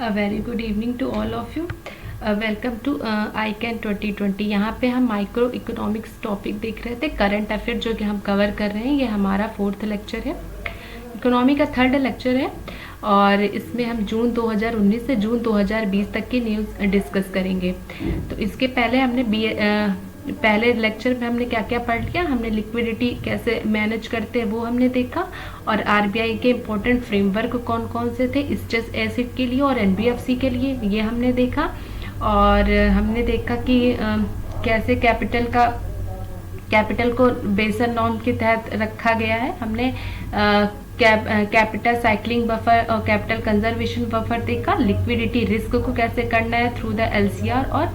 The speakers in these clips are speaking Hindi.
Very good evening to all of you. Welcome to I can 2020। यहाँ पे हम माइक्रो इकोनॉमिक्स टॉपिक देख रहे थे, करंट अफेयर जो कि हम कवर कर रहे हैं। ये हमारा 4th लेक्चर है, इकोनॉमी का 3rd लेक्चर है और इसमें हम जून 2019 से जून 2020 तक की न्यूज़ डिस्कस करेंगे। तो इसके पहले हमने पहले लेक्चर में हमने क्या क्या पढ़ लिया। हमने लिक्विडिटी कैसे मैनेज करते हैं वो हमने देखा, और आरबीआई के इम्पोर्टेंट फ्रेमवर्क कौन कौन से थे स्ट्रेस एसिड के लिए और एनबीएफसी के लिए, ये हमने देखा। और हमने देखा कि कैसे कैपिटल को बेसल नॉर्म के तहत रखा गया है। हमने कैपिटल साइक्लिंग बफर और कैपिटल कंजर्वेशन बफर देखा। लिक्विडिटी रिस्क को कैसे करना है थ्रू द एलसीआर, और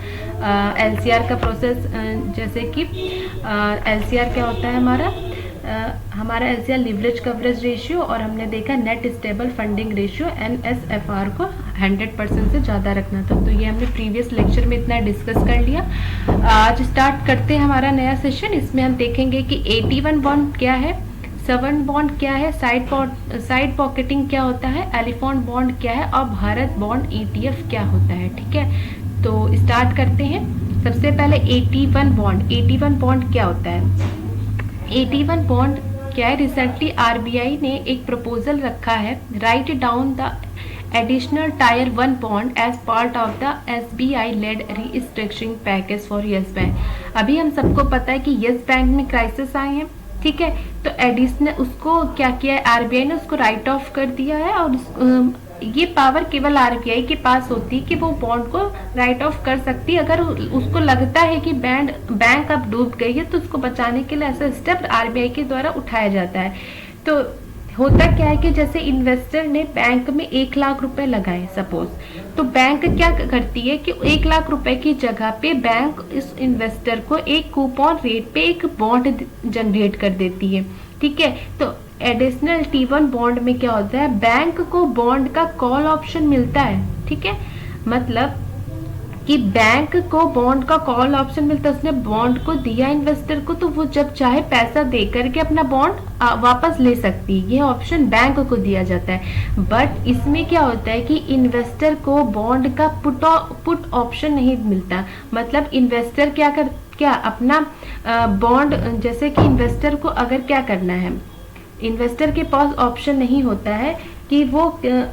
एलसीआर का प्रोसेस जैसे कि एलसीआर क्या होता है हमारा एलसीआर लिवरेज कवरेज रेशियो, और हमने देखा नेट स्टेबल फंडिंग रेशियो एनएसएफआर को 100% से ज़्यादा रखना था। तो ये हमने प्रीवियस लेक्चर में इतना डिस्कस कर लिया। आज स्टार्ट करते हैं हमारा नया सेशन। इसमें हम देखेंगे कि AT1 बॉन्ड क्या है, सवर्न बॉन्ड क्या है, साइड पॉकेटिंग क्या होता है, एलिफेंट बॉन्ड क्या है, और भारत बॉन्ड ETF क्या होता है। ठीक है, तो स्टार्ट करते हैं। सबसे पहले AT1 बॉन्ड क्या होता है। AT1 बॉन्ड क्या है, रिसेंटली आरबीआई ने एक प्रपोजल रखा है, write down the additional tier 1 bond as part of the SBI led restructuring package for Yes Bank. अभी हम सबको पता है कि यस बैंक में क्राइसिस आए हैं, ठीक है, तो एडिशनल उसको क्या किया है आरबीआई ने, उसको राइट ऑफ कर दिया है। और ये पावर केवल आरबीआई के पास होती है कि वो बॉन्ड को राइट ऑफ कर सकती है। अगर उसको लगता है कि बैंक अब डूब गई है तो उसको बचाने के लिए ऐसा स्टेप आरबीआई के द्वारा उठाया जाता है। तो होता क्या है कि जैसे इन्वेस्टर ने बैंक में 1 लाख रुपए लगाए सपोज, तो बैंक क्या करती है कि 1 लाख रुपए की जगह पे बैंक इस इन्वेस्टर को एक कूपन रेट पे एक बॉन्ड जनरेट कर देती है। ठीक है, तो एडिशनल T1 बॉन्ड में क्या होता है, बैंक को बॉन्ड का कॉल ऑप्शन मिलता है। ठीक है, मतलब कि बैंक को बॉन्ड का कॉल ऑप्शन मिलता है। उसने बॉन्ड को दिया इन्वेस्टर को, तो वो जब चाहे पैसा दे करके अपना बॉन्ड वापस ले सकती है। ये ऑप्शन बैंक को दिया जाता है। बट इसमें क्या होता है कि इन्वेस्टर को बॉन्ड का पुट ऑप्शन नहीं मिलता। मतलब इन्वेस्टर क्या अपना बॉन्ड, जैसे कि इन्वेस्टर को अगर क्या करना है, इन्वेस्टर के पास ऑप्शन नहीं होता है कि वो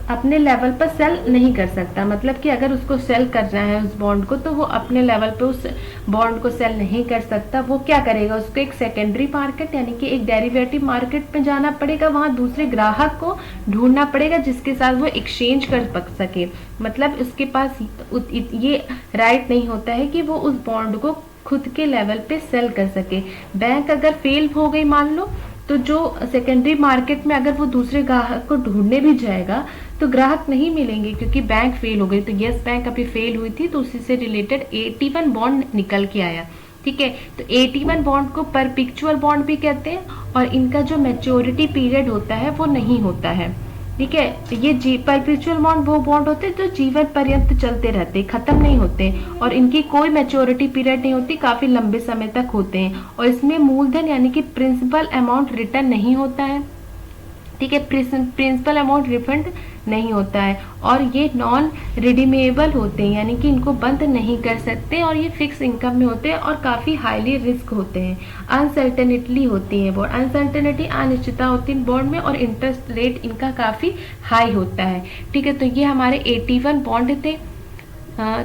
अपने लेवल पर सेल नहीं कर सकता। मतलब कि अगर उसको सेल करना है उस बॉन्ड को, तो वो अपने लेवल पे उस बॉन्ड को सेल नहीं कर सकता। वो क्या करेगा, उसको एक सेकेंडरी मार्केट यानी कि एक डेरिवेटिव मार्केट में जाना पड़ेगा, वहां दूसरे ग्राहक को ढूंढना पड़ेगा जिसके साथ वो एक्सचेंज कर सके। मतलब उसके पास ये राइट नहीं होता है कि वो उस बॉन्ड को खुद के लेवल पे सेल कर सके। बैंक अगर फेल हो गई मान लो, तो जो सेकेंडरी मार्केट में अगर वो दूसरे ग्राहक को ढूंढने भी जाएगा तो ग्राहक नहीं मिलेंगे क्योंकि बैंक फेल हो गई। तो यस बैंक अभी फेल हुई थी, तो उसी से रिलेटेड AT1 बॉन्ड निकल के आया। ठीक है, तो AT1 बॉन्ड को परपेचुअल बॉन्ड भी कहते हैं, और इनका जो मैच्योरिटी पीरियड होता है वो नहीं होता है। ठीक है, तो ये परपेचुअल बॉन्ड वो बॉन्ड होते हैं जो जीवन पर्यंत चलते रहते, खत्म नहीं होते, और इनकी कोई मैच्योरिटी पीरियड नहीं होती, काफी लंबे समय तक होते हैं। और इसमें मूलधन यानी कि प्रिंसिपल अमाउंट रिटर्न नहीं होता है। ठीक है, प्रिंसिपल अमाउंट रिफंड नहीं होता है, और ये नॉन रिडीमेबल होते हैं यानी कि इनको बंद नहीं कर सकते, और ये फिक्स इनकम में होते हैं और काफ़ी हाईली रिस्क होते हैं। अनसर्टेनिटी होती है बॉन्ड, अनसर्टेनिटी अनिश्चितता होती है बॉन्ड में, और इंटरेस्ट रेट इनका काफ़ी हाई होता है। ठीक है, तो ये हमारे AT1 बॉन्ड थे।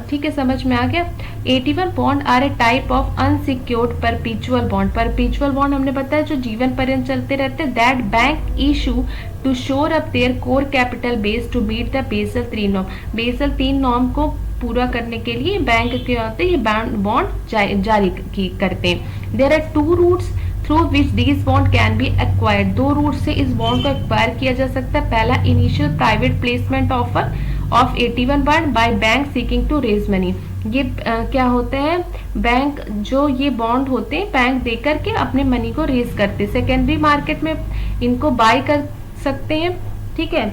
ठीक है, समझ में आ गया। AT1 bond are a type of unsecured perpetual bond. Perpetual bond हमने बताया जो जीवन पर्यंत चलते रहते, that bank issue to shore up their core capital base to meet the Basel 3 norm. Basel 3 norm को पूरा करने के लिए बैंक के होते ये बॉन्ड जारी करते हैं। There are 2 routes through which this bond can be acquired. 2 route से इस बॉन्ड को एक्वायर किया जा सकता है। पहला, initial private placement offer of AT1 bond by bank seeking to raise money. ये क्या होता है, बैंक जो ये बॉन्ड होते हैं बैंक देकर के अपने मनी को रेज करते हैं। सेकेंडरी मार्केट में इनको बाय कर सकते हैं। ठीक है,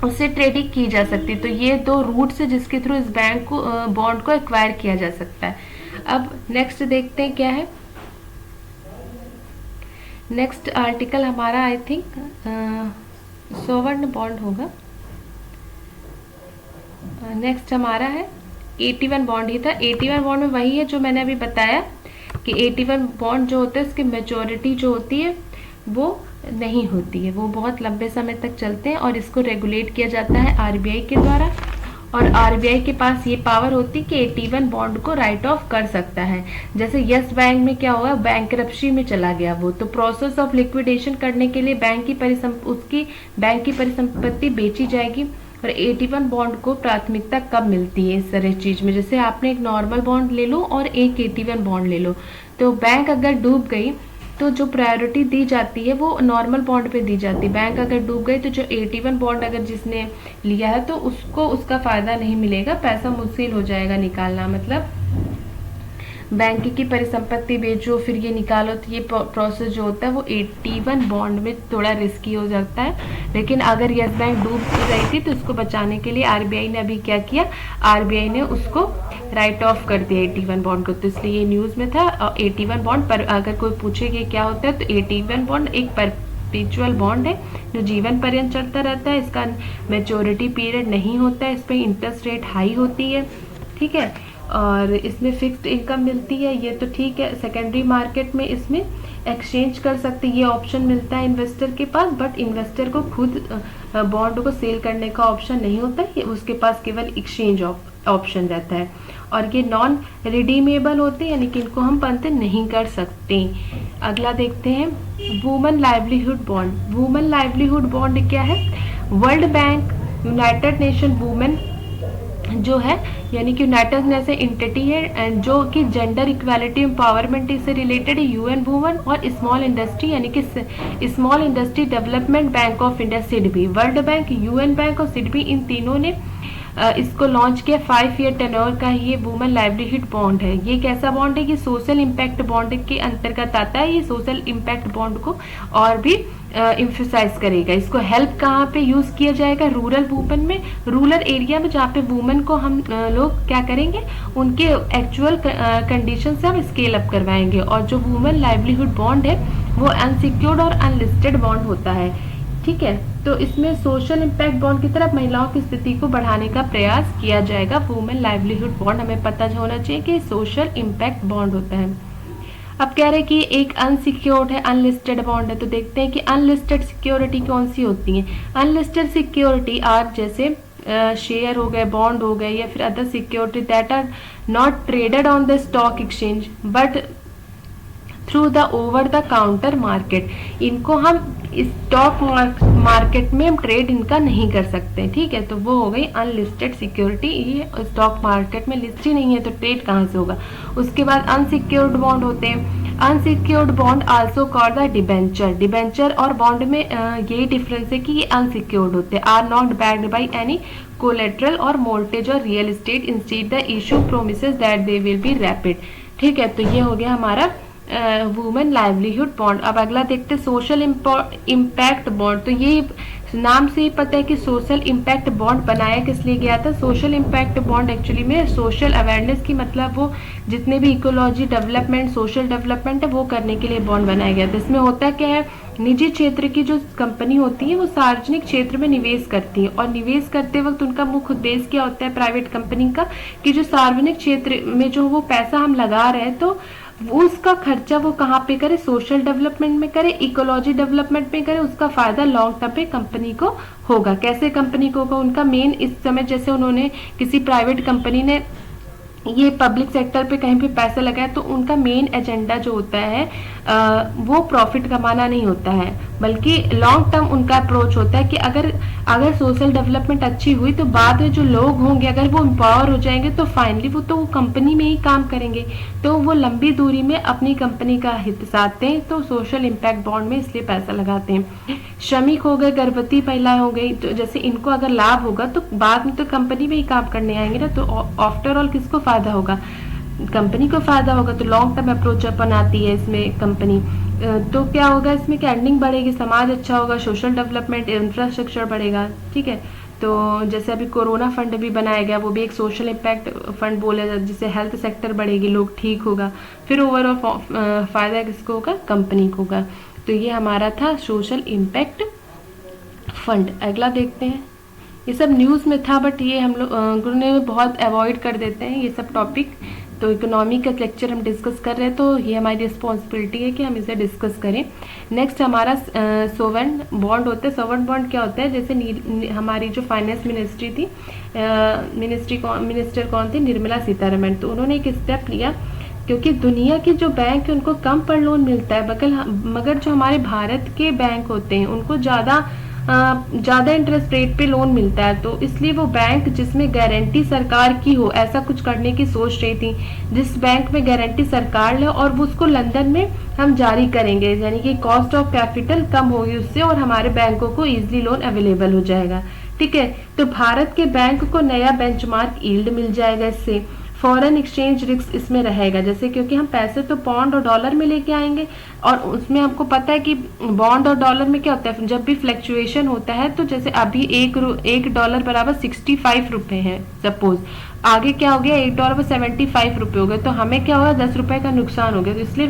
उससे ट्रेडिंग की जा सकती है। तो ये 2 रूट से जिसके थ्रू इस बैंक को बॉन्ड को एक्वायर किया जा सकता है। अब नेक्स्ट देखते हैं क्या है। नेक्स्ट आर्टिकल हमारा आई थिंक सॉवरेन बॉन्ड होगा। नेक्स्ट हमारा है 81 बॉन्ड ही था। 81 बॉन्ड में वही है जो मैंने अभी बताया कि 81 बॉन्ड जो होते हैं उसकी मेच्योरिटी जो होती है वो नहीं होती है, वो बहुत लंबे समय तक चलते हैं और इसको रेगुलेट किया जाता है आरबीआई के द्वारा। और आरबीआई के पास ये पावर होती है कि 81 बॉन्ड को राइट ऑफ कर सकता है। जैसे यस बैंक में क्या हुआ, बैंकरप्सी में चला गया वो, तो प्रोसेस ऑफ लिक्विडेशन करने के लिए बैंक की परिसंपत्ति बेची जाएगी। और 81 बॉन्ड को प्राथमिकता कब मिलती है इस तरह चीज में, जैसे आपने एक नॉर्मल बॉन्ड ले लो और एक 81 बॉन्ड ले लो, तो बैंक अगर डूब गई तो जो प्रायोरिटी दी जाती है वो नॉर्मल बॉन्ड पे दी जाती है। बैंक अगर डूब गई तो जो 81 बॉन्ड अगर जिसने लिया है तो उसको उसका फायदा नहीं मिलेगा, पैसा मुश्किल हो जाएगा निकालना। मतलब बैंक की परिसंपत्ति बेचो फिर ये निकालो, तो ये प्रोसेस जो होता है वो 81 बॉन्ड में थोड़ा रिस्की हो जाता है। लेकिन अगर यस बैंक डूब रही थी तो उसको बचाने के लिए आरबीआई ने अभी क्या किया, आरबीआई ने उसको राइट ऑफ कर दिया 81 बॉन्ड को, तो इसलिए ये न्यूज में था। 81 बॉन्ड पर अगर कोई पूछे कि क्या होता है, तो 81 बॉन्ड एक परपेचुअल बॉन्ड है जो जीवन पर्यंत चलता रहता है, इसका मेच्योरिटी पीरियड नहीं होता है, इस पर इंटरेस्ट रेट हाई होती है, ठीक है, और इसमें फिक्स्ड इनकम मिलती है, ये तो ठीक है। सेकेंडरी मार्केट में इसमें एक्सचेंज कर सकते, ये ऑप्शन मिलता है इन्वेस्टर के पास, बट इन्वेस्टर को खुद बॉन्ड को सेल करने का ऑप्शन नहीं होता है, उसके पास केवल एक्सचेंज ऑप्शन रहता है। और ये नॉन रिडीमेबल होते हैं, यानी कि इनको हम बंद नहीं कर सकते। अगला देखते हैं women livelihood bond. Women livelihood bond क्या है, world bank, United nation women जो है, यानी कि यूनाइटेड नेशन एंटिटी है जो कि जेंडर इक्वालिटी एम्पावरमेंट से रिलेटेड है, यूएन वुमेन, और स्मॉल इंडस्ट्री यानी कि small industry development bank of India SIDBI, world bank, UN bank और सिडबी, इन तीनों ने इसको लॉन्च किया। 5 ईयर टेन्योर का ये वुमेन लाइवलीहुड बॉन्ड है। ये कैसा बॉन्ड है, ये सोशल इम्पैक्ट बॉन्ड के अंतर्गत आता है। ये सोशल इम्पैक्ट बॉन्ड को और भी इम्फेसाइज करेगा। इसको हेल्प कहाँ पे यूज किया जाएगा, रूरल वुमेन में, रूरल एरिया में, जहाँ पे वुमेन को हम लोग क्या करेंगे, उनके एक्चुअल कंडीशन से हम स्केल अप करवाएंगे। और जो वुमेन लाइवलीहुड बॉन्ड है वो अनसिक्योर्ड और अनलिस्टेड बॉन्ड होता है, ठीक है। तो इसमें सोशल इम्पैक्ट बॉन्ड की तरफ महिलाओं की स्थिति को बढ़ाने का प्रयास किया जाएगा। वुमेन लाइवलीहुड बॉन्ड हमें पता होना चाहिए कि सोशल इम्पैक्ट बॉन्ड होता है। अब कह रहे हैं कि एक अनसिक्योर्ड है, अनलिस्टेड बॉन्ड है, तो देखते हैं कि अनलिस्टेड सिक्योरिटी कौन सी होती है। अनलिस्टेड सिक्योरिटी आर जैसे शेयर हो गए, बॉन्ड हो गए, या फिर other security that are not traded on the stock exchange but through the over the counter market. इनको हम स्टॉक मार्केट में हम ट्रेड इनका नहीं कर सकते, ठीक है, तो वो हो गई अनलिस्टेड सिक्योरिटी। ये स्टॉक मार्केट में लिस्ट ही नहीं है तो ट्रेड कहाँ से होगा। उसके बाद अनसिक्योर्ड बॉन्ड होते हैं। Unsecured bond also called the debenture. Debenture और बॉन्ड में यही डिफरेंस है कि ये अनसिक्योर्ड होते हैं, are not backed by any collateral और मोर्टेज और real estate, instead the issue promises that they will be repaid, ठीक है। तो ये हो गया हमारा वुमेन लाइवलीहुड बॉन्ड। अब अगला देखते हैं सोशल इम्पैक्ट बॉन्ड। तो ये नाम से ही पता है कि सोशल इम्पैक्ट बॉन्ड बनाया किस लिए गया था। सोशल इम्पैक्ट बॉन्ड एक्चुअली में सोशल अवेयरनेस की, मतलब वो जितने भी इकोलॉजी डेवलपमेंट, सोशल डेवलपमेंट है वो करने के लिए बॉन्ड बनाया गया था। इसमें होता क्या है, निजी क्षेत्र की जो कंपनी होती है वो सार्वजनिक क्षेत्र में निवेश करती है, और निवेश करते वक्त उनका मुख्य उद्देश्य क्या होता है प्राइवेट कंपनी का, कि जो सार्वजनिक क्षेत्र में जो वो पैसा हम लगा रहे हैं तो उसका खर्चा वो कहाँ पे करे, सोशल डेवलपमेंट में करे, इकोलॉजी डेवलपमेंट में करे, उसका फायदा लॉन्ग टर्म पे कंपनी को होगा। कैसे कंपनी को होगा, उनका मेन इस समय जैसे उन्होंने किसी प्राइवेट कंपनी ने ये पब्लिक सेक्टर पे कहीं पे पैसा लगाया तो उनका मेन एजेंडा जो होता है वो प्रॉफिट कमाना नहीं होता है, बल्कि लॉन्ग टर्म उनका अप्रोच होता है कि अगर सोशल डेवलपमेंट अच्छी हुई तो बाद में जो लोग होंगे अगर वो एम्पावर हो जाएंगे तो फाइनली वो तो कंपनी में ही काम करेंगे, तो वो लंबी दूरी में अपनी कंपनी का हित साधते हैं, तो सोशल इम्पैक्ट बॉन्ड में इसलिए पैसा लगाते हैं। श्रमिक हो गए, गर्भवती महिलाएं हो गई, तो जैसे इनको अगर लाभ होगा तो बाद में तो कंपनी में ही काम करने आएंगे ना, तो आफ्टर ऑल किसको फायदा होगा, कंपनी को फायदा होगा। तो लॉन्ग टर्म अप्रोच अपनाती है इसमें कंपनी। तो क्या होगा इसमें कि अर्निंग बढ़ेगी, समाज अच्छा होगा, सोशल डेवलपमेंट, इंफ्रास्ट्रक्चर बढ़ेगा, ठीक है। तो जैसे अभी कोरोना फंड भी बनाया गया, वो भी एक सोशल इम्पैक्ट फंड बोला जाता है, जिससे हेल्थ सेक्टर बढ़ेगी, लोग ठीक होगा, फिर ओवरऑल फायदा किसको होगा, कंपनी को होगा। तो ये हमारा था सोशल इम्पैक्ट फंड। अगला देखते हैं ये सब न्यूज़ में था, बट ये हम लोग गुरु ने बहुत अवॉइड कर देते हैं ये सब टॉपिक। तो इकोनॉमी का लेक्चर हम डिस्कस कर रहे हैं, तो ये हमारी रिस्पॉन्सिबिलिटी है कि हम इसे डिस्कस करें। नेक्स्ट हमारा सोवरेन बॉन्ड होता है। सोवरेन बॉन्ड क्या होता है, जैसे हमारी जो फाइनेंस मिनिस्ट्री थी, मिनिस्टर कौन थी, निर्मला सीतारमण, तो उन्होंने एक स्टेप लिया, क्योंकि दुनिया के जो बैंक है उनको कम पर लोन मिलता है, मगर जो हमारे भारत के बैंक होते हैं उनको ज़्यादा इंटरेस्ट रेट पे लोन मिलता है। तो इसलिए वो बैंक जिसमें गारंटी सरकार की हो, ऐसा कुछ करने की सोच रही थी, जिस बैंक में गारंटी सरकार ले और वो उसको लंदन में हम जारी करेंगे, यानी कि कॉस्ट ऑफ कैपिटल कम होगी उससे और हमारे बैंकों को इजीली लोन अवेलेबल हो जाएगा। ठीक है, तो भारत के बैंक को नया बेंचमार्क यील्ड मिल जाएगा इससे। फॉरेन एक्सचेंज रिस्क इसमें रहेगा, जैसे क्योंकि हम पैसे तो पॉन्ड और डॉलर में लेके आएंगे, और उसमें आपको पता है कि बॉन्ड और डॉलर में क्या होता है, जब भी फ्लक्चुएशन होता है, तो जैसे अभी एक डॉलर बराबर 65 रुपए है सपोज, आगे क्या हो गया, एक डॉलर पर 75 रुपए हो गए, तो हमें क्या होगा, 10 रुपए का नुकसान हो गया। तो इसलिए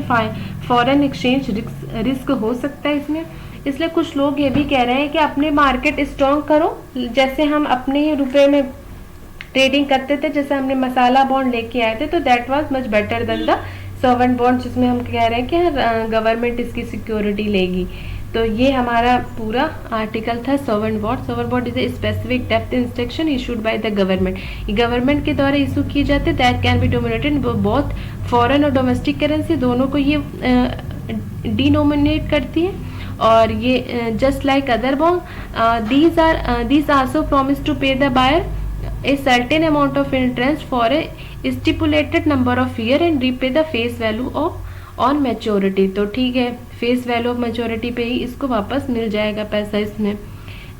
फॉरेन एक्सचेंज रिस्क हो सकता है इसमें। इसलिए कुछ लोग ये भी कह रहे हैं कि अपने मार्केट स्ट्रॉन्ग करो, जैसे हम अपने रुपए में ट्रेडिंग करते थे, जैसे हमने मसाला बॉन्ड लेके आए थे, तो that was much better than the sovereign bond, जिसमें हम कह रहे हैं कि गवर्नमेंट इसकी सिक्योरिटी लेगी। तो ये हमारा पूरा आर्टिकल था sovereign bond. Sovereign bond is a specific डेप्थ instruction issued by the government, ये गवर्नमेंट के द्वारा इशू किए जाते, that can be dominated both foreign और डोमेस्टिक करेंसी, दोनों को ये डिनोमिनेट करती है। और ये just like other bond, these also promise to pay the buyer a certain amount of interest for a stipulated number of year and repay the face value of on maturity। तो ठीक है, फेस वैल्यू ऑफ मेच्योरिटी पे ही इसको वापस मिल जाएगा पैसा इसमें।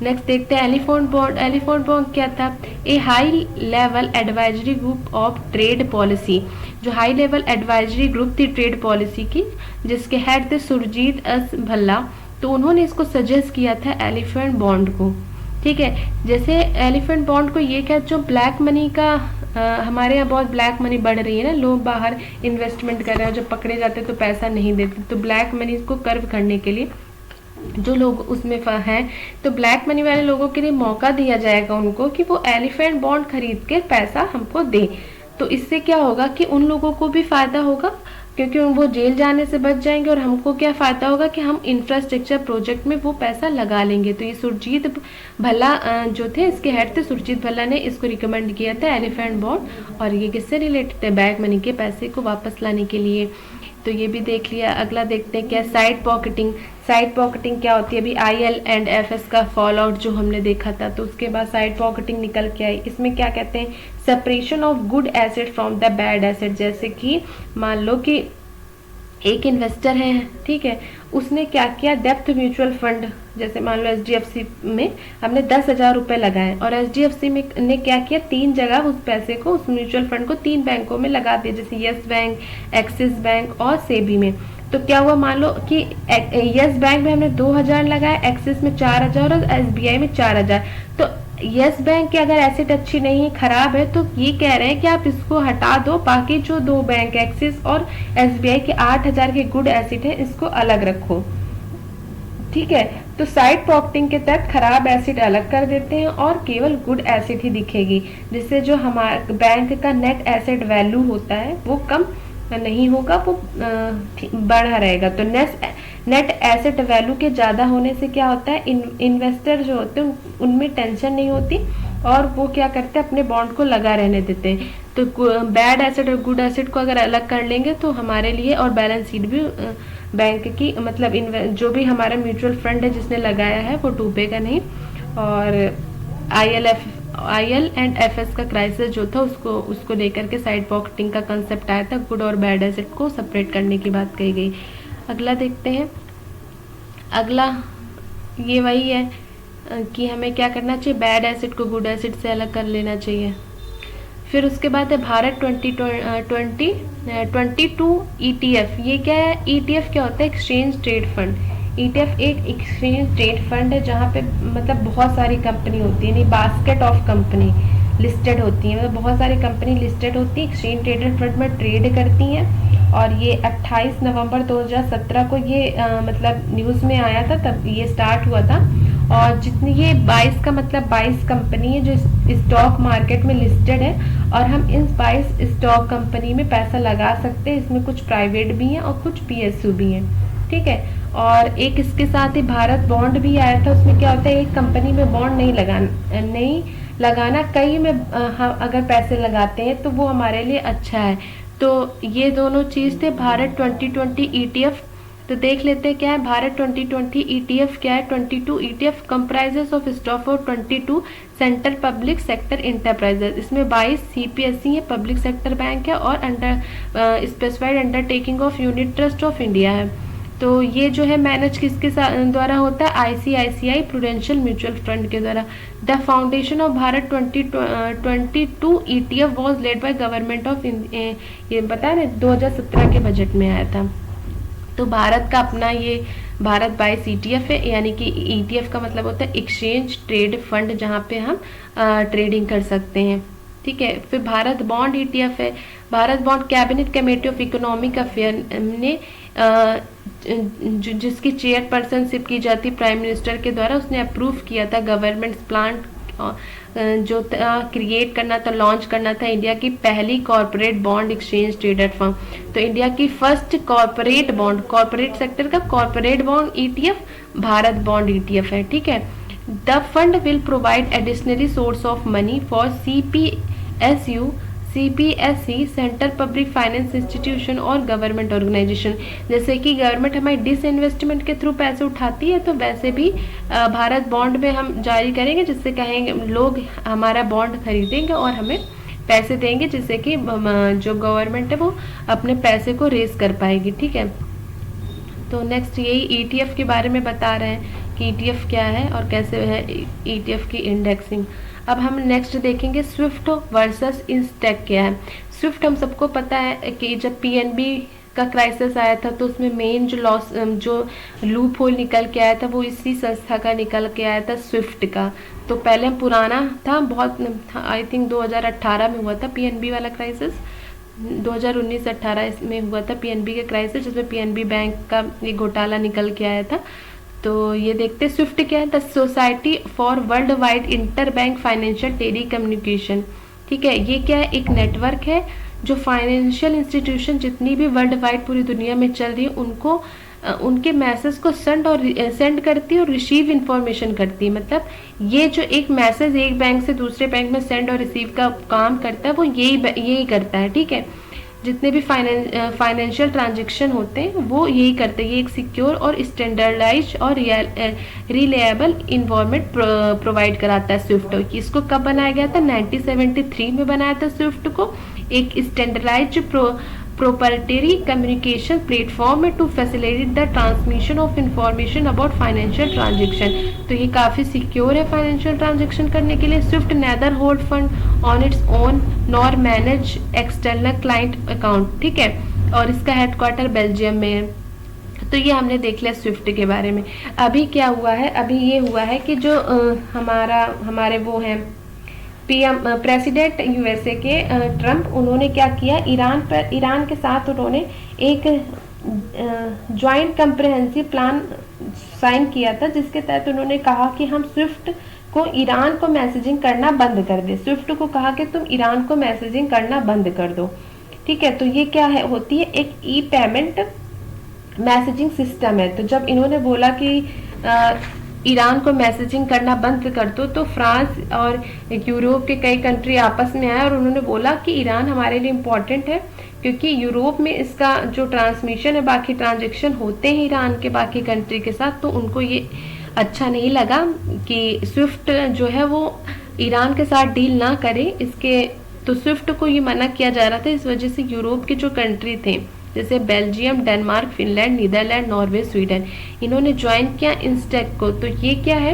नेक्स्ट देखते हैं एलिफेंट बॉन्ड। एलिफेंट बॉन्ड क्या था, a high level advisory group of trade policy, जो हाई लेवल एडवाइजरी ग्रुप थी ट्रेड पॉलिसी की, जिसके हेड थे सुरजीत एस भल्ला, तो उन्होंने इसको सजेस्ट किया था एलिफेंट बॉन्ड को। ठीक है, जैसे एलिफेंट बॉन्ड को ये क्या, जो ब्लैक मनी का हमारे यहाँ बहुत ब्लैक मनी बढ़ रही है ना, लोग बाहर इन्वेस्टमेंट कर रहे हैं, जब पकड़े जाते हैं तो पैसा नहीं देते, तो ब्लैक मनी को कर्व करने के लिए जो लोग उसमें हैं, तो ब्लैक मनी वाले लोगों के लिए मौका दिया जाएगा उनको कि वो एलिफेंट बॉन्ड खरीद के पैसा हमको दे। तो इससे क्या होगा कि उन लोगों को भी फायदा होगा, क्योंकि वो जेल जाने से बच जाएंगे, और हमको क्या फायदा होगा कि हम इंफ्रास्ट्रक्चर प्रोजेक्ट में वो पैसा लगा लेंगे। तो ये सुरजीत भल्ला जो थे, इसके हेड थे सुरजीत भल्ला, ने इसको रिकमेंड किया था एलिफेंट बॉन्ड, और ये किससे रिलेटेड है, ब्लैक मनी के पैसे को वापस लाने के लिए। तो ये भी देख लिया। अगला देखते हैं क्या, साइड पॉकेटिंग। साइड पॉकेटिंग क्या होती है, अभी IL&FS का फॉल आउट जो हमने देखा था, तो उसके बाद साइड पॉकेटिंग निकल के आई। इसमें क्या कहते हैं, separation of good asset from the bad asset. जैसे कि मान लो कि एक इन्वेस्टर है, ठीक है, उसने क्या किया, डेप्थ म्यूचुअल फंड, जैसे मान लो HDFC में हमने 10,000 रुपए लगाए, और HDFC में ने क्या किया, 3 जगह उस पैसे को, उस म्यूचुअल फंड को 3 बैंकों में लगा दिया, जैसे यस बैंक, एक्सिस बैंक और सेबी में। तो क्या हुआ, मान लो कि यस बैंक में हमने 2,000 लगाया, एक्सिस में 4,000 और SBI में 4,000। तो यस बैंक की अगर एसेट अच्छी नहीं है, खराब है, तो ये कह रहे हैं कि आप इसको हटा दो, बाकी जो 2 बैंक एक्सिस और SBI के 8,000 के गुड एसेट है, इसको अलग रखो। ठीक है, तो साइड पॉकेटिंग के तहत खराब एसेट अलग कर देते हैं और केवल गुड एसेट ही दिखेगी, जिससे जो हमारे बैंक का नेट एसेट वैल्यू होता है वो कम नहीं होगा, वो बढ़ा रहेगा। तो नेट एसेट वैल्यू के ज़्यादा होने से क्या होता है, इन्वेस्टर जो होते हैं उनमें टेंशन नहीं होती, और वो क्या करते हैं, अपने बॉन्ड को लगा रहने देते हैं। तो बैड एसेट और गुड एसेट को अगर अलग कर लेंगे तो हमारे लिए, और बैलेंस शीट भी बैंक की, मतलब जो भी हमारा म्यूचुअल फंड है जिसने लगाया है वो डूबेगा नहीं। और IL&FS का क्राइसिस जो था, उसको लेकर के साइड पॉकेटिंग का कंसेप्ट आया था, गुड और बैड एसेट को सेपरेट करने की बात कही गई। अगला देखते हैं। अगला ये वही है कि हमें क्या करना चाहिए, बैड एसेट को गुड एसेट से अलग कर लेना चाहिए। फिर उसके बाद है भारत 2022 ETF। ये क्या है, ETF क्या होता है, एक्सचेंज ट्रेड फंड। ETF एक एक्सचेंज ट्रेड फंड है, जहाँ पे मतलब बहुत सारी कंपनी होती है, नहीं, बास्केट ऑफ कंपनी लिस्टेड होती है, मतलब बहुत सारी कंपनी लिस्टेड होती है, एक्सचेंज ट्रेडेड फंड में ट्रेड करती हैं। और ये 28 नवंबर 2017 को ये मतलब न्यूज़ में आया था, तब ये स्टार्ट हुआ था। और जितनी ये 22 का मतलब 22 कंपनी है जो स्टॉक मार्केट में लिस्टेड है, और हम इन 22 स्टॉक कंपनी में पैसा लगा सकते हैं। इसमें कुछ प्राइवेट भी हैं और कुछ पीएसयू भी हैं, ठीक है। और एक इसके साथ ही भारत बॉन्ड भी आया था। उसमें क्या होता है, एक कंपनी में बॉन्ड नहीं लगाना, कई में हम अगर पैसे लगाते हैं तो वो हमारे लिए अच्छा है। तो ये दोनों चीज़ थे भारत 2020 ETF। तो देख लेते हैं क्या है भारत 2020 ETF क्या है। 22 ETF कंप्राइजेस ऑफ स्टॉक और 22 सेंट्रल पब्लिक सेक्टर इंटरप्राइजेस। इसमें 22 CPSE है, पब्लिक सेक्टर बैंक है, और under specified undertaking of unit trust of India है। तो ये जो है मैनेज किसके द्वारा होता है, ICICI प्रूडेंशियल म्यूचुअल फंड के द्वारा। The foundation of Bharat 2022 ETF was led by government of, ये बता रहे 2017 के बजट में आया था। तो भारत का अपना ये भारत 22 ETF है, यानी कि ETF का मतलब होता है एक्सचेंज ट्रेड फंड, जहाँ पे हम ट्रेडिंग कर सकते हैं, ठीक है। फिर भारत बॉन्ड ETF है। Bharat bond cabinet committee of economic affair ने जिसकी चेयरपर्सनशिप की जाती प्राइम मिनिस्टर के द्वारा, उसने अप्रूव किया था गवर्नमेंट प्लान जो क्रिएट करना था, लॉन्च करना था इंडिया की पहली corporate bond exchange traded firm. तो इंडिया की first corporate bond, corporate sector का corporate bond ETF Bharat bond ETF है, ठीक है। The fund will provide additionally source of money for CPSE central public finance institution और गवर्नमेंट ऑर्गेनाइजेशन। जैसे कि गवर्नमेंट हमारी डिसइन्वेस्टमेंट के थ्रू पैसे उठाती है, तो वैसे भी भारत बॉन्ड में हम जारी करेंगे, जिससे कहेंगे लोग हमारा बॉन्ड खरीदेंगे और हमें पैसे देंगे, जिससे कि जो गवर्नमेंट है वो अपने पैसे को रेज कर पाएगी, ठीक है। तो नेक्स्ट यही ETF के बारे में बता रहे हैं कि ETF क्या है और कैसे है ETF की इंडेक्सिंग। अब हम नेक्स्ट देखेंगे स्विफ्ट वर्सेस इंस्टेक क्या है। स्विफ्ट हम सबको पता है कि जब PNB का क्राइसिस आया था तो उसमें मेन जो लूप होल निकल के आया था वो इसी संस्था का निकल के आया था, स्विफ्ट का। तो पहले पुराना था बहुत, आई थिंक 2018 में हुआ था PNB वाला क्राइसिस, 2019-18 में हुआ था PNB का क्राइसिस, जिसमें PNB बैंक का ये घोटाला निकल के आया था। तो ये देखते स्विफ्ट क्या है, the Society for Worldwide Interbank Financial Telecommunication, ठीक है। ये क्या है, एक नेटवर्क है जो फाइनेंशियल इंस्टीट्यूशन जितनी भी वर्ल्ड वाइड पूरी दुनिया में चल रही है उनको उनके मैसेज को सेंड करती है और रिसीव इंफॉर्मेशन करती है। मतलब ये जो एक मैसेज एक बैंक से दूसरे बैंक में सेंड और रिसीव का काम करता है वो यही करता है, ठीक है। जितने भी फाइनेंशियल ट्रांजेक्शन होते हैं वो यही करते हैं। ये एक सिक्योर और स्टैंडर्डाइज और रिलायबल इन्वायरमेंट प्रोवाइड कराता है स्विफ्ट। इसको कब बनाया गया था, 1973 में बनाया था स्विफ्ट को, एक स्टैंडर्डाइज प्रोप्राइटरी कम्युनिकेशन प्लेटफॉर्म है to facilitate the transmission of information about financial transaction. तो ये काफ़ी सिक्योर है फाइनेंशियल ट्रांजेक्शन करने के लिए। SWIFT neither hold fund on its own nor manage external client account, ठीक है। और इसका हेडक्वार्टर बेल्जियम में है। तो ये हमने देख लिया स्विफ्ट के बारे में। अभी क्या हुआ है, अभी ये हुआ है कि जो हमारे वो हैं प्रेसिडेंट USA के ट्रम्प, उन्होंने क्या किया, ईरान के साथ उन्होंने एक ज्वाइंट कम्प्रिहेंसिव प्लान साइन किया था, जिसके तहत उन्होंने कहा कि हम स्विफ्ट को ईरान को मैसेजिंग करना बंद कर दे। स्विफ्ट को कहा कि तुम ईरान को मैसेजिंग करना बंद कर दो, ठीक है। तो ये क्या है, होती है एक पेमेंट मैसेजिंग सिस्टम है। तो जब इन्होंने बोला कि ईरान को मैसेजिंग करना बंद कर दो, तो फ्रांस और यूरोप के कई कंट्री आपस में आए और उन्होंने बोला कि ईरान हमारे लिए इम्पोर्टेंट है, क्योंकि यूरोप में इसका जो ट्रांसमिशन है, बाकी ट्रांजेक्शन होते हैं ईरान के बाकी कंट्री के साथ, तो उनको ये अच्छा नहीं लगा कि स्विफ्ट जो है वो ईरान के साथ डील ना करे इसके। तो स्विफ्ट को ये मना किया जा रहा था। इस वजह से यूरोप के जो कंट्री थे जैसे Belgium, Denmark, Finland, Netherlands, Norway, Sweden, इन्होंने ज्वाइन किया इंस्टेक को। तो ये क्या है,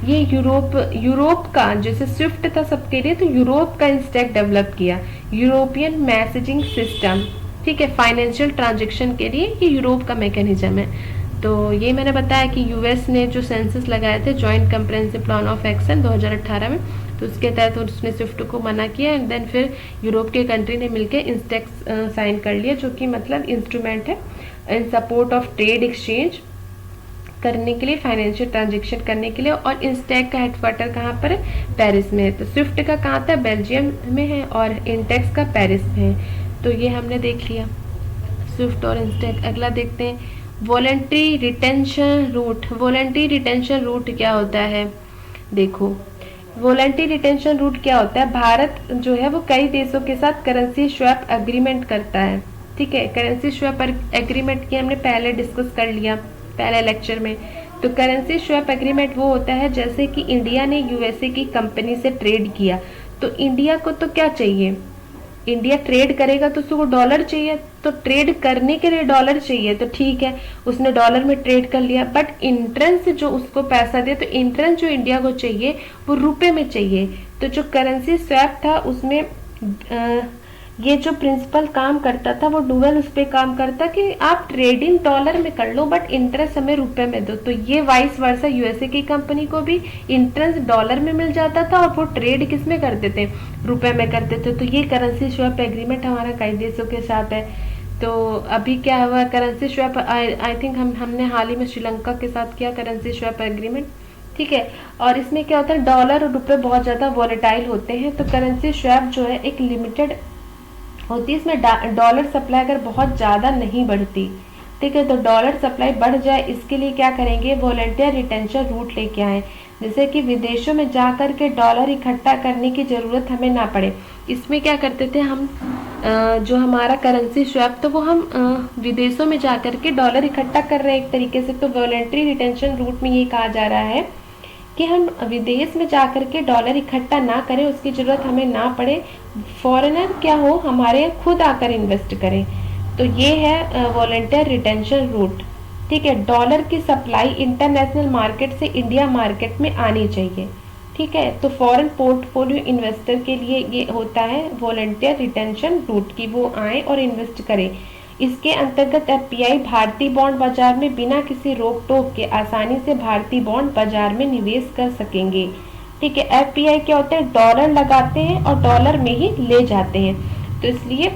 ये यूरोप का जैसे स्विफ्ट था सबके लिए, तो यूरोप का इंस्टेक डेवलप किया, यूरोपियन मैसेजिंग सिस्टम, ठीक है। फाइनेंशियल ट्रांजेक्शन के लिए ये यूरोप का मैकेनिज्म है। तो ये मैंने बताया कि US ने जो सेंसस लगाए थे joint comprehensive plan of action 2018 में, तो उसके तहत उसने स्विफ्ट को मना किया एंड देन फिर यूरोप के कंट्री ने मिलकर इंस्टेक साइन कर लिया, जो कि मतलब इंस्ट्रूमेंट है इन सपोर्ट ऑफ ट्रेड एक्सचेंज करने के लिए, फाइनेंशियल ट्रांजेक्शन करने के लिए। और इंस्टेक का हेडक्वार्टर कहाँ पर है? पेरिस में है। तो स्विफ्ट का कहाँ था? बेल्जियम में है, और इंटेक्स का पेरिस में है। तो ये हमने देख लिया स्विफ्ट और इंस्टेक। अगला देखते हैं voluntary retention route. Voluntary retention route क्या होता है? देखो वॉलंटरी रिटेंशन रूट क्या होता है, भारत जो है वो कई देशों के साथ करेंसी स्वैप एग्रीमेंट करता है। ठीक है, करेंसी स्वैप एग्रीमेंट की हमने पहले डिस्कस कर लिया पहले लेक्चर में। तो करेंसी स्वैप एग्रीमेंट वो होता है जैसे कि इंडिया ने यूएसए की कंपनी से ट्रेड किया, तो इंडिया को तो क्या चाहिए, इंडिया ट्रेड करेगा तो उसको डॉलर चाहिए, तो ट्रेड करने के लिए डॉलर चाहिए, तो ठीक है उसने डॉलर में ट्रेड कर लिया, बट इंट्रेंस जो उसको पैसा दे, तो इंट्रेंस जो इंडिया को चाहिए वो रुपए में चाहिए। तो जो करेंसी स्वैप था उसमें ये जो प्रिंसिपल काम करता था वो डुअल उस पे काम करता कि आप ट्रेडिंग डॉलर में कर लो बट इंटरेस्ट हमें रुपए में दो। तो ये वाइस वर्सा यूएसए की कंपनी को भी इंटरेस्ट डॉलर में मिल जाता था और वो ट्रेड किस में करते थे? रुपए में करते थे। तो ये करेंसी स्वैप एग्रीमेंट हमारा कई देशों के साथ है। तो अभी क्या हुआ करेंसी स्वैप, आई थिंक हमने हाल ही में श्रीलंका के साथ किया करेंसी स्वैप एग्रीमेंट। ठीक है, और इसमें क्या होता है, डॉलर और रुपए बहुत ज्यादा वॉलेटाइल होते हैं। तो करेंसी स्वैप जो है एक लिमिटेड होती है, इसमें डॉलर सप्लाई अगर बहुत ज़्यादा नहीं बढ़ती, ठीक है, तो डॉलर सप्लाई बढ़ जाए इसके लिए क्या करेंगे, वॉलंटियर रिटेंशन रूट लेके आए, जैसे कि विदेशों में जाकर के डॉलर इकट्ठा करने की ज़रूरत हमें ना पड़े। इसमें क्या करते थे हम, जो हमारा करेंसी स्वैप तो वो हम विदेशों में जाकर के डॉलर इकट्ठा कर रहे हैं एक तरीके से। तो वॉलंटरी रिटेंशन रूट में ये कहा जा रहा है कि हम विदेश में जाकर के डॉलर इकट्ठा ना करें, उसकी ज़रूरत हमें ना पड़े, फॉरेनर क्या हो हमारे यहाँ खुद आकर इन्वेस्ट करें। तो ये है वॉलंटियर रिटेंशन रूट। ठीक है, डॉलर की सप्लाई इंटरनेशनल मार्केट से इंडिया मार्केट में आनी चाहिए। ठीक है, तो फॉरेन पोर्टफोलियो इन्वेस्टर के लिए ये होता है वॉलंटियर रिटेंशन रूट की वो आए और इन्वेस्ट करें। इसके अंतर्गत एफपीआई भारतीय बॉन्ड बाजार में बिना किसी रोक टोक के आसानी से भारतीय बॉन्ड बाजार में निवेश कर सकेंगे। ठीक है, एफपीआई क्या होते हैं, डॉलर लगाते हैं और डॉलर में ही ले जाते हैं, तो इसलिए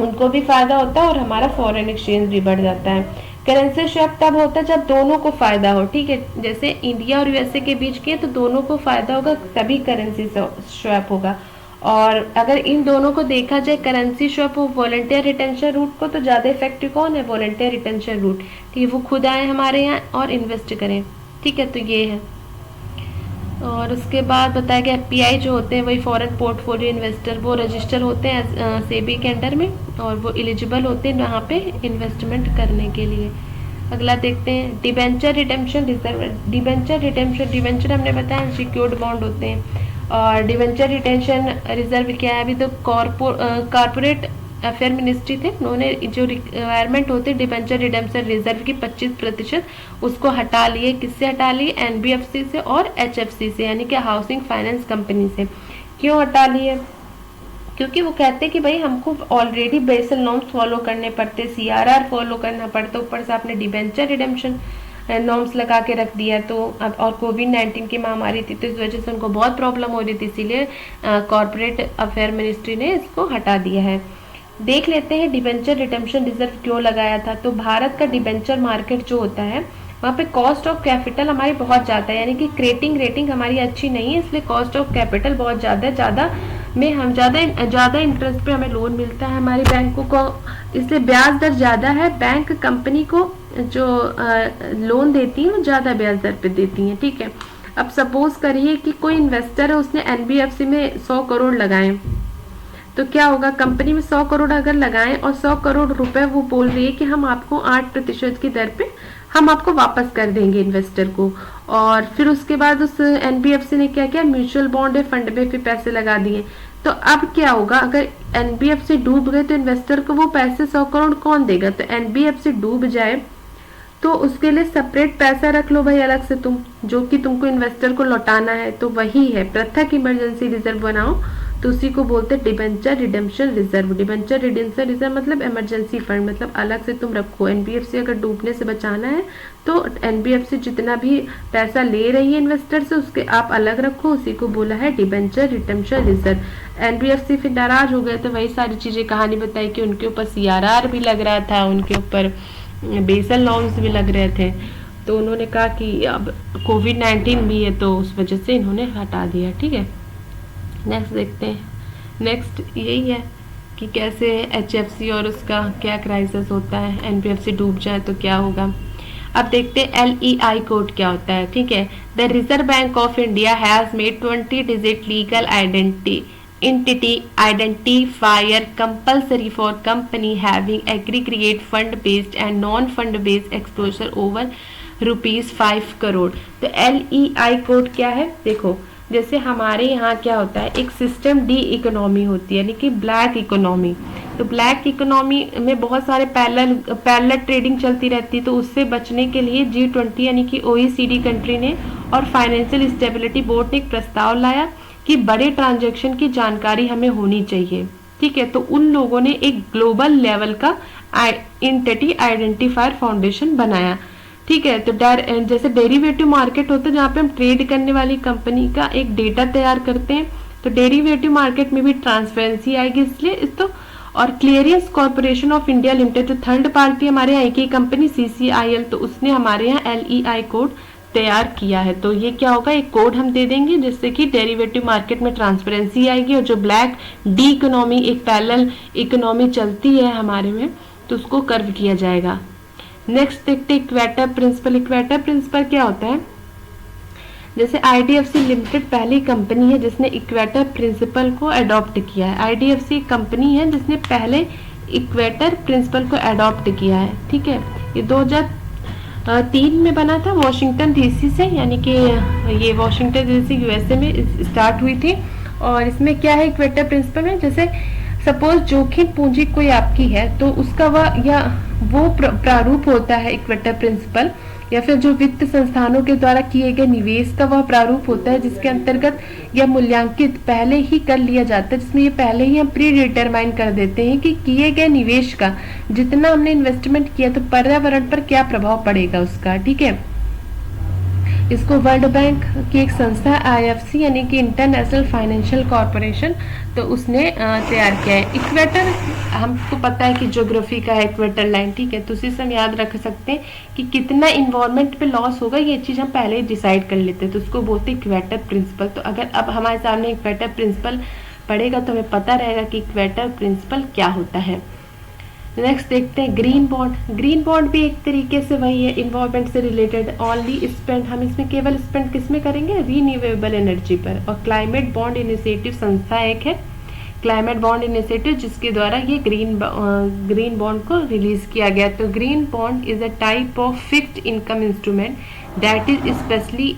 उनको भी फायदा होता है और हमारा फॉरेन एक्सचेंज भी बढ़ जाता है। करेंसी स्वैप तब होता है जब दोनों को फायदा हो। ठीक है, जैसे इंडिया और यूएसए के बीच की है तो दोनों को फायदा होगा तभी करेंसी स्वैप होगा। और अगर इन दोनों को देखा जाए करेंसी स्वैप और वॉलंटियर रिटेंशन रूट को, तो ज़्यादा इफेक्टिव कौन है, वॉलंटियर रिटेंशन रूट। ठीक है, वो खुद आए हमारे यहाँ और इन्वेस्ट करें। ठीक है, तो ये है। और उसके बाद बताया गया एफपीआई जो होते हैं वही फॉरेन पोर्टफोलियो इन्वेस्टर, वो रजिस्टर होते हैं सेबी के अंडर में और वो एलिजिबल होते हैं वहाँ पे इन्वेस्टमेंट करने के लिए। अगला देखते हैं डिबेंचर रिडेम्पशन रिजर्व। डिबेंचर हमने बताया सिक्योर्ड बॉन्ड होते हैं, और डिबेंचर रिटेंशन रिजर्व क्या है, अभी तो कॉर्पोरेट अफेयर मिनिस्ट्री थे, उन्होंने जो रिक्वायरमेंट होती है डिबेंचर रिडेम्पशन रिजर्व की 25% उसको हटा लिए। किससे हटा लिए, एनबीएफसी से और एचएफसी से, यानी कि हाउसिंग फाइनेंस कंपनी से। क्यों हटा लिए, क्योंकि वो कहते हैं कि भाई हमको ऑलरेडी बेसल नॉर्म्स फॉलो करने पड़ते, सीआरआर फॉलो करना पड़ता, ऊपर से आपने डिबेंचर रिडेम्पशन नॉर्म्स लगा के रख दिया। तो अब और कोविड-19 की महामारी थी तो इस वजह से उनको बहुत प्रॉब्लम हो रही थी, इसीलिए कॉर्पोरेट अफेयर मिनिस्ट्री ने इसको हटा दिया है। देख लेते हैं डिबेंचर रिडेम्पशन रिजर्व क्यों लगाया था। तो भारत का डिबेंचर मार्केट जो होता है वहाँ पे कॉस्ट ऑफ कैपिटल हमारी बहुत ज़्यादा है, यानी कि रेटिंग हमारी अच्छी नहीं है, इसलिए कॉस्ट ऑफ कैपिटल बहुत ज़्यादा है, ज़्यादा इंटरेस्ट पे हमें लोन मिलता है हमारी बैंकों को, इसलिए ब्याज दर ज़्यादा है। बैंक कंपनी को जो लोन देती है वो ज़्यादा ब्याज दर पे देती हैं। ठीक है, अब सपोज करिए कि कोई इन्वेस्टर है, उसने एनबीएफसी में 100 करोड़ लगाए, तो क्या होगा, कंपनी में 100 करोड़ अगर लगाएं और 100 करोड़ रुपए वो बोल रही है कि हम आपको 8% की दर पे हम आपको वापस कर देंगे इन्वेस्टर को। और फिर उसके बाद उस एनबीएफसी ने क्या किया, म्यूचुअल बॉन्ड या फंड में फिर पैसे लगा दिए। तो अब क्या होगा, अगर एनबीएफसी डूब गए तो इन्वेस्टर को वो पैसे 100 करोड़ कौन देगा। तो एनबीएफसी डूब जाए तो उसके लिए सेपरेट पैसा रख लो भाई अलग से तुम, जो कि तुमको इन्वेस्टर को लौटाना है। तो वही है पृथक इमरजेंसी रिजर्व बनाओ, तो उसी को बोलते हैं debenture redemption reserve. Debenture redemption reserve मतलब इमरजेंसी फंड, मतलब अलग से तुम रखो। एनबीएफसी अगर डूबने से बचाना है तो एनबीएफसी जितना भी पैसा ले रही है इन्वेस्टर से उसके आप अलग रखो, उसी को बोला है डिबेंचर रिडेम्पशन रिजर्व। एनबीएफसी फिर नाराज हो गए तो वही सारी चीजें कहानी बताई कि उनके ऊपर सीआरआर भी लग रहा था, उनके ऊपर बेसल नॉर्म्स भी लग रहे थे, तो उन्होंने कहा कि अब कोविड-19 भी है तो उस वजह से इन्होंने हटा दिया। ठीक है, नेक्स्ट देखते हैं। नेक्स्ट यही है कि कैसे HFC और उसका क्या क्राइसिस होता है, NBFC डूब जाए तो क्या होगा। अब देखते हैं LEI कोड क्या होता है। ठीक है, the reserve bank of India has made 20 digit legal entity identifier compulsory for company having aggregate fund based and non fund based exposure over ₹5 crore. तो LEI कोड क्या है, देखो जैसे हमारे यहाँ क्या होता है, एक सिस्टम डी इकोनॉमी होती है, यानी कि ब्लैक इकोनॉमी। तो ब्लैक इकोनॉमी में बहुत सारे पैरेलल ट्रेडिंग चलती रहती है, तो उससे बचने के लिए G20 यानी कि OECD कंट्री ने और फाइनेंशियल स्टेबिलिटी बोर्ड ने एक प्रस्ताव लाया कि बड़े ट्रांजैक्शन की जानकारी हमें होनी चाहिए। ठीक है, तो उन लोगों ने एक ग्लोबल लेवल का एंटिटी आइडेंटिफायर फाउंडेशन बनाया। ठीक है, तो जैसे डेरिवेटिव मार्केट होता है जहाँ पे हम ट्रेड करने वाली कंपनी का एक डेटा तैयार करते हैं, तो डेरिवेटिव मार्केट में भी ट्रांसपेरेंसी आएगी इसलिए इस तो। और clearance corporation of India limited जो थर्ड पार्टी हमारे यहाँ की कंपनी CCIL, तो उसने हमारे यहाँ LEI कोड तैयार किया है। तो ये क्या होगा, एक कोड हम दे देंगे जिससे कि डेरिवेटिव मार्केट में ट्रांसपेरेंसी आएगी और जो ब्लैक डी इकोनॉमी एक पैरेलल इकोनॉमी चलती है हमारे में, तो उसको कर्व किया जाएगा। नेक्स्ट देखते हैं इक्वेटर प्रिंसिपल। इक्वेटर प्रिंसिपल क्या होता है, जैसे IDFC लिमिटेड पहली कंपनी है जिसने इक्वेटर प्रिंसिपल को अडॉप्ट किया है। IDFC एक कंपनी है जिसने पहले इक्वेटर प्रिंसिपल को अडॉप्ट किया है। ठीक है, ये 2003 में बना था वॉशिंगटन DC से, यानी कि ये वॉशिंगटन DC USA में स्टार्ट हुई थी। और इसमें क्या है इक्वेटर प्रिंसिपल में, जैसे सपोज जोखिम पूंजी कोई आपकी है तो उसका वो प्रारूप होता है इक्वेटर प्रिंसिपल, या फिर जो वित्त संस्थानों के द्वारा किए गए निवेश का वह प्रारूप होता है जिसके अंतर्गत यह मूल्यांकित पहले ही कर लिया जाता है, जिसमें ये पहले ही हम प्री डिटरमाइन कर देते हैं कि किए गए निवेश का जितना हमने इन्वेस्टमेंट किया तो पर्यावरण पर क्या प्रभाव पड़ेगा उसका। ठीक है, इसको वर्ल्ड बैंक की एक संस्था IFC यानी कि इंटरनेशनल फाइनेंशियल कॉर्पोरेशन, तो उसने तैयार किया है। इक्वेटर हमको पता है कि ज्योग्राफी का है इक्वेटर लाइन। ठीक है, तो उसी से हम याद रख सकते हैं कि कितना इन्वायरमेंट पे लॉस होगा, ये चीज़ हम पहले ही डिसाइड कर लेते हैं, तो उसको बोलते हैं इक्वेटर प्रिंसिपल। तो अगर अब हमारे सामने इक्वेटर प्रिंसिपल पड़ेगा तो हमें पता रहेगा कि इक्वेटर प्रिंसिपल क्या होता है। नेक्स्ट देखते हैं ग्रीन बॉन्ड। ग्रीन बॉन्ड भी एक तरीके से वही है, इन्वायरमेंट से रिलेटेड। ओनली स्पेंड, हम इसमें केवल स्पेंड किस में करेंगे, रीन्यूएबल एनर्जी पर। और क्लाइमेट बॉन्ड इनिशिएटिव संस्था एक है, क्लाइमेट बॉन्ड इनिशिएटिव, जिसके द्वारा ये ग्रीन बॉन्ड को रिलीज किया गया। तो green bond is a type of fixed income instrument that is specially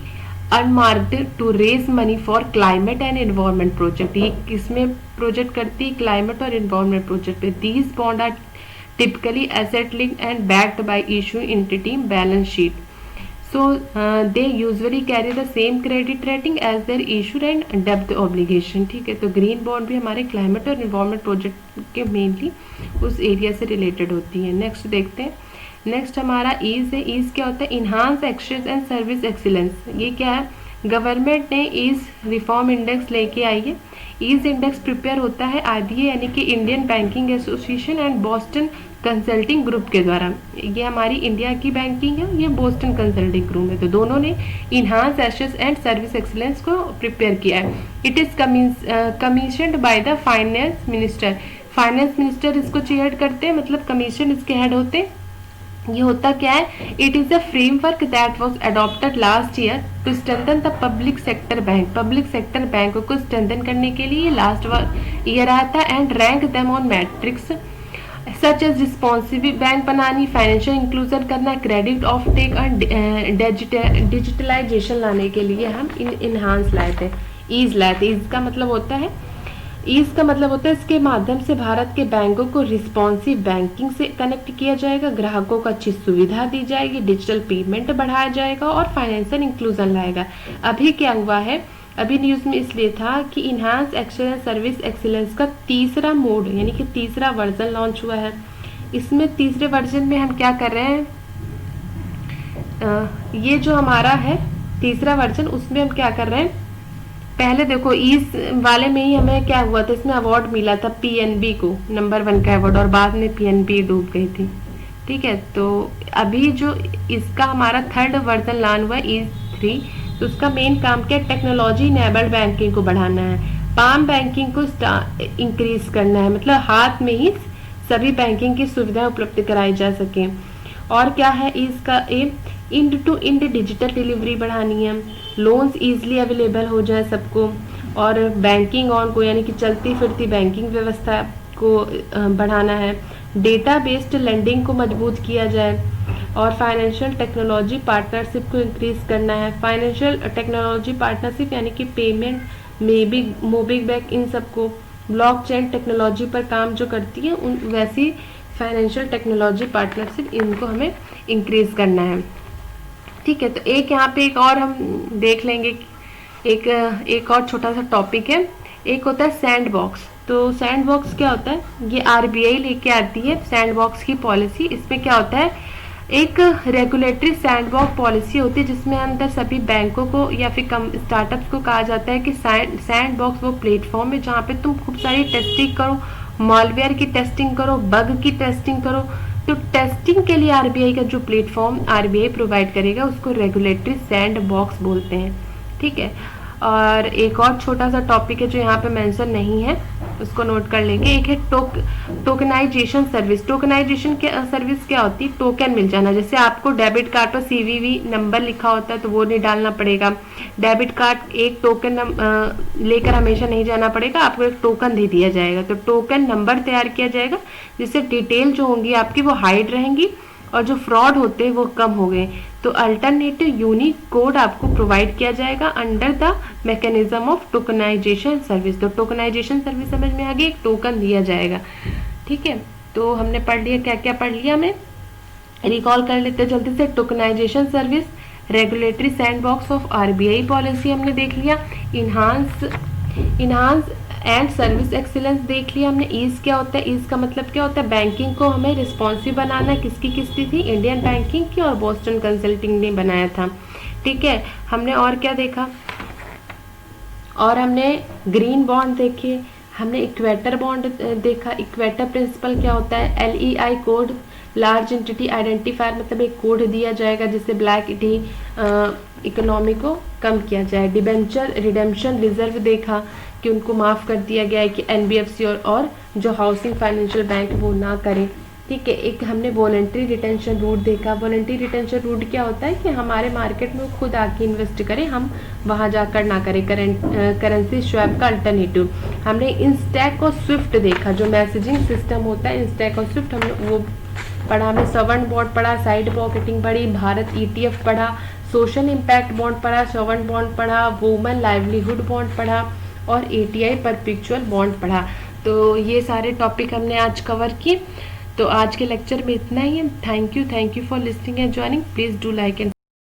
earmarked to raise money for climate and environment project. ये किसमें प्रोजेक्ट करती है, क्लाइमेट और एनवायरमेंट प्रोजेक्ट पे। These bond are typically asset linked and backed by issuing entity balance sheet, so they usually carry the same credit rating as their issuer and debt obligation। ठीक है, तो ग्रीन बॉन्ड भी हमारे क्लाइमेट और एनवायरमेंट प्रोजेक्ट के मेनली उस एरिया से रिलेटेड होती है। नेक्स्ट देखते हैं, नेक्स्ट हमारा ईज है। ईज क्या होता है, enhance access and service excellence. ये क्या है, गवर्नमेंट ने ईज रिफॉर्म इंडेक्स लेके आई है। ईज इंडेक्स प्रिपेयर होता है IBA यानी कि Indian banking association and Boston consulting group के द्वारा। ये हमारी इंडिया की बैंकिंग है, ये बोस्टन कंसल्टिंग ग्रुप है, तो दोनों ने enhance assets and service excellence को प्रिपेयर किया है। It is commissioned by the finance minister. Finance minister इसको चेयर करते हैं, मतलब कमीशन इसके हेड होते हैं। ये होता क्या है, it is a framework that was adopted last year to strengthen the public sector bank. Public sector bank को स्ट्रेंथन करने के लिए लास्ट ईयर आया था। And rank them on metrics such as responsive bank बनानी, फाइनेंशियल इंक्लूजन करना, क्रेडिट ऑफ टेक और डिजिटलाइजेशन लाने के लिए हम इनहांस लाए थे, ईज लाए थे। ईज का मतलब होता है, इसके माध्यम से भारत के बैंकों को रिस्पॉन्सिव बैंकिंग से कनेक्ट किया जाएगा, ग्राहकों को अच्छी सुविधा दी जाएगी, डिजिटल पेमेंट बढ़ाया जाएगा और फाइनेंशियल इंक्लूजन लाएगा। अभी क्या हुआ है, अभी न्यूज़ में इसलिए था कि इन्हांस एक्सेलेंस सर्विस एक्सीलेंस का तीसरा मोड यानी कि तीसरा वर्जन लॉन्च हुआ है। इसमें तीसरे वर्जन में हम क्या कर रहे हैं, ये जो हमारा है तीसरा वर्जन, उसमें हम क्या कर रहे हैं, पहले देखो ईज वाले में ही हमें क्या हुआ था, इसमें अवार्ड मिला था PNB को, नंबर 1 का अवार्ड, और बाद में PNB डूब गई थी। ठीक है, तो अभी जो इसका हमारा थर्ड वर्जन लॉन्च हुआ E3, तो उसका मेन काम क्या है, टेक्नोलॉजी इनेबल्ड बैंकिंग को बढ़ाना है, पाम बैंकिंग को इंक्रीज करना है, मतलब हाथ में ही सभी बैंकिंग की सुविधाएं उपलब्ध कराई जा सके। और क्या है इसका aim, end to end digital delivery बढ़ानी है, लोन्स इजीली अवेलेबल हो जाए सबको, और बैंकिंग ऑन को यानी कि चलती फिरती बैंकिंग व्यवस्था को बढ़ाना है, डेटा बेस्ड लेंडिंग को मजबूत किया जाए, और फाइनेंशियल टेक्नोलॉजी पार्टनरशिप को इंक्रीज करना है। फाइनेंशियल टेक्नोलॉजी पार्टनरशिप यानी कि पेमेंट, मोबिक बैंक, इन सबको ब्लॉकचेन टेक्नोलॉजी पर काम जो करती है उन वैसी फाइनेंशियल टेक्नोलॉजी पार्टनरशिप, इनको हमें इंक्रीज करना है। ठीक है, तो एक यहाँ पे एक और हम देख लेंगे, एक और छोटा सा टॉपिक है, एक होता है सैंड बॉक्स। तो सैंड बॉक्स क्या होता है, ये आरबीआई लेके आती है सैंड बॉक्स की पॉलिसी। इसमें क्या होता है, एक रेगुलेटरी सैंड बॉक्स पॉलिसी होती है जिसमें अंदर सभी बैंकों को या फिर स्टार्टअप्स को कहा जाता है कि सैंड बॉक्स वो प्लेटफॉर्म है जहाँ पे तुम खूब सारी टेस्टिंग करो, मॉलवेयर की टेस्टिंग करो, बग की टेस्टिंग करो। तो टेस्टिंग के लिए आरबीआई का जो प्लेटफॉर्म आरबीआई प्रोवाइड करेगा उसको रेगुलेटरी सैंड बॉक्स बोलते हैं। ठीक है, और एक और छोटा सा टॉपिक है जो यहाँ पे मेंशन नहीं है, उसको नोट कर लेंगे। एक है टोकनाइजेशन सर्विस। टोकनाइजेशन सर्विस क्या होती है, टोकन मिल जाना। जैसे आपको डेबिट कार्ड पर सीवीवी नंबर लिखा होता है तो वो नहीं डालना पड़ेगा, डेबिट कार्ड एक टोकन लेकर हमेशा नहीं जाना पड़ेगा, आपको एक टोकन दे दिया जाएगा। तो टोकन नंबर तैयार किया जाएगा जिससे डिटेल जो होंगी आपकी वो हाइड रहेंगी और जो फ्रॉड होते हैं वो कम हो गए। तो अल्टरनेटिव यूनिक कोड आपको प्रोवाइड किया जाएगा under the mechanism of tokenization service. तो टोकनाइजेशन सर्विस समझ में आ गई, एक टोकन दिया जाएगा। ठीक है, तो हमने पढ़ लिया, क्या क्या पढ़ लिया, हमें रिकॉल कर लेते हैं जल्दी से। Tokenization service, regulatory sandbox of RBI policy हमने देख लिया, इन्हांस एंड सर्विस एक्सीलेंस देख लिया हमने। ईज क्या होता है, ईज का मतलब क्या होता है, बैंकिंग को हमें रिस्पॉन्सिव बनाना। किसकी किस्ती थी, इंडियन बैंकिंग की, और बोस्टन कंसल्टिंग ने बनाया था। ठीक है, हमने और क्या देखा, और हमने ग्रीन बॉन्ड देखे, हमने इक्वेटर बॉन्ड देखा। इक्वेटर प्रिंसिपल क्या होता है, LEI code, large entity identifier, मतलब एक कोड दिया जाएगा जिससे ब्लैक टी इकोनॉमी को कम किया जाए। डिबेंचर रिडेम्पशन रिजर्व देखा कि उनको माफ़ कर दिया गया है कि NBFC और जो हाउसिंग फाइनेंशियल बैंक वो ना करें। ठीक है, एक हमने वॉलंटरी रिटेंशन रूट देखा। वॉलंटरी रिटेंशन रूट क्या होता है कि हमारे मार्केट में खुद आके इन्वेस्ट करें, हम वहाँ जाकर ना करें, करेंसी स्वैप का अल्टरनेटिव। हमने इंस्टैक और स्विफ्ट देखा, जो मैसेजिंग सिस्टम होता है इंस्टैक और स्विफ्ट, हमने वो पढ़ा। हमने सवर्न बॉन्ड पढ़ा, साइड पॉकेटिंग पढ़ी, भारत ETF पढ़ा, सोशल इम्पैक्ट बॉन्ड पढ़ा, सवर्न बॉन्ड पढ़ा, वुमेन लाइवलीहुड बॉन्ड पढ़ा, और ATI परपेचुअल बॉन्ड पढ़ा। तो ये सारे टॉपिक हमने आज कवर किए। तो आज के लेक्चर में इतना ही है। Thank you for listening and joining. Please do like and